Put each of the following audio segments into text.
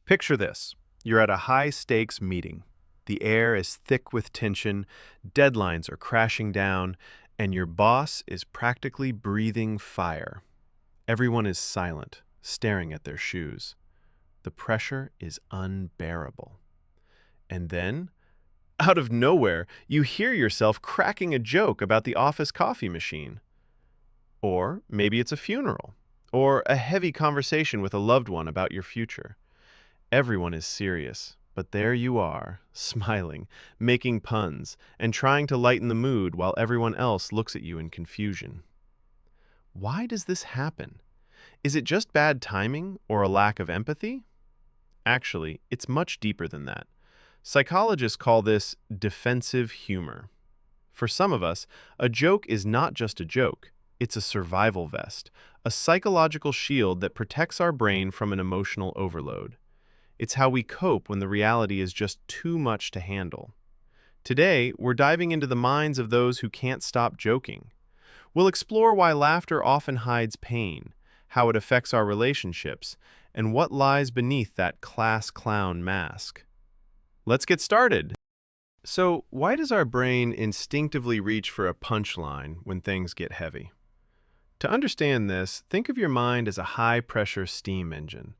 Picture this. You're at a high-stakes meeting. The air is thick with tension, deadlines are crashing down, and your boss is practically breathing fire. Everyone is silent, staring at their shoes. The pressure is unbearable. And then, out of nowhere, you hear yourself cracking a joke about the office coffee machine. Or maybe it's a funeral, or a heavy conversation with a loved one about your future. Everyone is serious, but there you are, smiling, making puns, and trying to lighten the mood while everyone else looks at you in confusion. Why does this happen? Is it just bad timing or a lack of empathy? Actually, it's much deeper than that. Psychologists call this defensive humor. For some of us, a joke is not just a joke, it's a survival vest, a psychological shield that protects our brain from an emotional overload. It's how we cope when the reality is just too much to handle. Today, we're diving into the minds of those who can't stop joking. We'll explore why laughter often hides pain, how it affects our relationships, and what lies beneath that class clown mask. Let's get started. So, why does our brain instinctively reach for a punchline when things get heavy? To understand this, think of your mind as a high-pressure steam engine.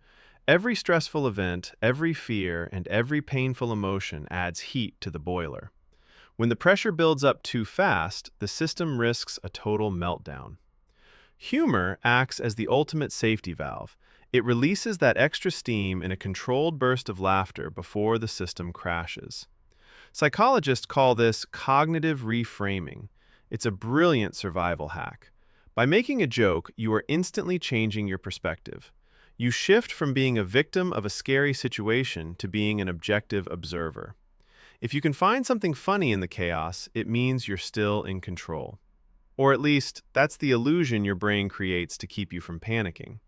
Every stressful event, every fear, and every painful emotion adds heat to the boiler. When the pressure builds up too fast, the system risks a total meltdown. Humor acts as the ultimate safety valve. It releases that extra steam in a controlled burst of laughter before the system crashes. Psychologists call this cognitive reframing. It's a brilliant survival hack. By making a joke, you are instantly changing your perspective. You shift from being a victim of a scary situation to being an objective observer. If you can find something funny in the chaos, it means you're still in control. Or at least, that's the illusion your brain creates to keep you from panicking.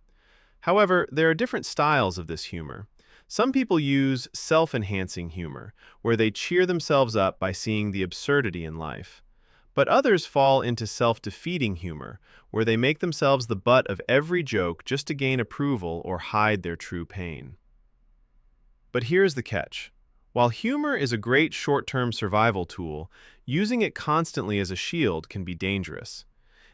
However, there are different styles of this humor. Some people use self-enhancing humor, where they cheer themselves up by seeing the absurdity in life. But others fall into self-defeating humor, where they make themselves the butt of every joke just to gain approval or hide their true pain. But here's the catch. While humor is a great short-term survival tool, using it constantly as a shield can be dangerous.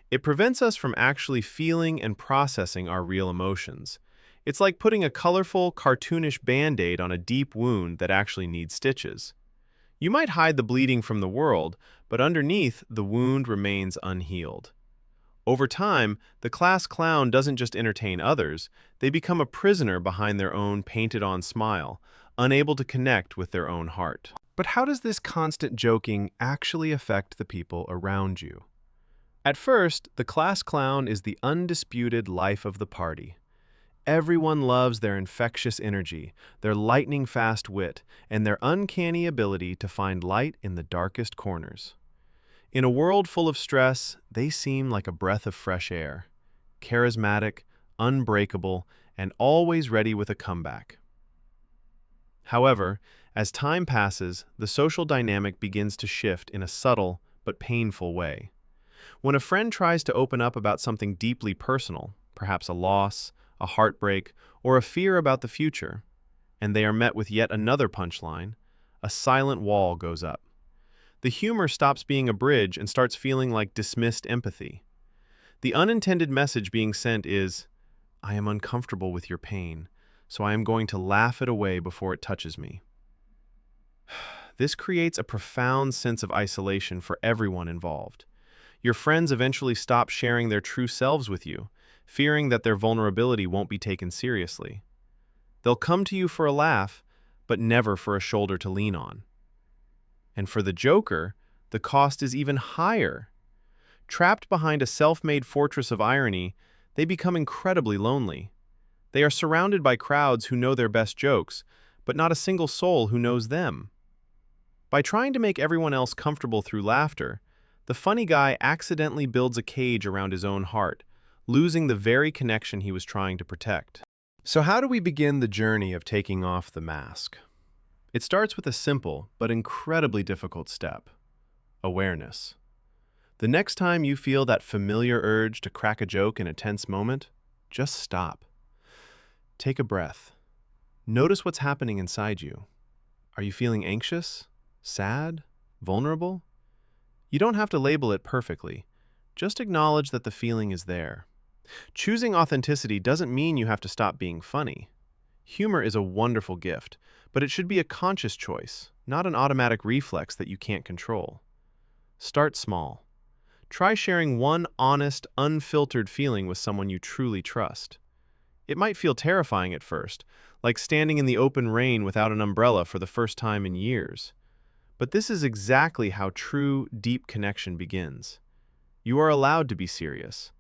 It prevents us from actually feeling and processing our real emotions. It's like putting a colorful, cartoonish Band-Aid on a deep wound that actually needs stitches. You might hide the bleeding from the world, but underneath, the wound remains unhealed. Over time, the class clown doesn't just entertain others, they become a prisoner behind their own painted-on smile, unable to connect with their own heart. But how does this constant joking actually affect the people around you? At first, the class clown is the undisputed life of the party. Everyone loves their infectious energy, their lightning-fast wit, and their uncanny ability to find light in the darkest corners. In a world full of stress, they seem like a breath of fresh air, charismatic, unbreakable, and always ready with a comeback. However, as time passes, the social dynamic begins to shift in a subtle but painful way. When a friend tries to open up about something deeply personal, perhaps a loss, a heartbreak, or a fear about the future, and they are met with yet another punchline, a silent wall goes up. The humor stops being a bridge and starts feeling like dismissed empathy. The unintended message being sent is, "I am uncomfortable with your pain, so I am going to laugh it away before it touches me." This creates a profound sense of isolation for everyone involved. Your friends eventually stop sharing their true selves with you, fearing that their vulnerability won't be taken seriously. They'll come to you for a laugh, but never for a shoulder to lean on. And for the joker, the cost is even higher. Trapped behind a self-made fortress of irony, they become incredibly lonely. They are surrounded by crowds who know their best jokes, but not a single soul who knows them. By trying to make everyone else comfortable through laughter, the funny guy accidentally builds a cage around his own heart, losing the very connection he was trying to protect. So how do we begin the journey of taking off the mask? It starts with a simple but incredibly difficult step: awareness. The next time you feel that familiar urge to crack a joke in a tense moment, just stop. Take a breath. Notice what's happening inside you. Are you feeling anxious, sad, vulnerable? You don't have to label it perfectly. Just acknowledge that the feeling is there. Choosing authenticity doesn't mean you have to stop being funny. Humor is a wonderful gift, but it should be a conscious choice, not an automatic reflex that you can't control. Start small. Try sharing one honest, unfiltered feeling with someone you truly trust. It might feel terrifying at first, like standing in the open rain without an umbrella for the first time in years. But this is exactly how true, deep connection begins. You are allowed to be serious.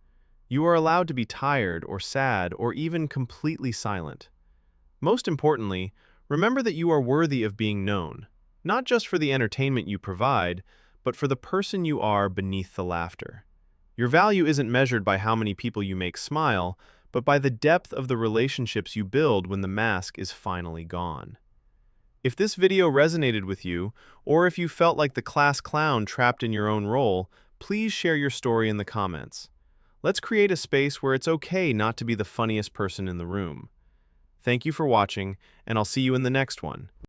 You are allowed to be tired or sad or even completely silent. Most importantly, remember that you are worthy of being known, not just for the entertainment you provide, but for the person you are beneath the laughter. Your value isn't measured by how many people you make smile, but by the depth of the relationships you build when the mask is finally gone. If this video resonated with you, or if you felt like the class clown trapped in your own role, please share your story in the comments. Let's create a space where it's okay not to be the funniest person in the room. Thank you for watching, and I'll see you in the next one.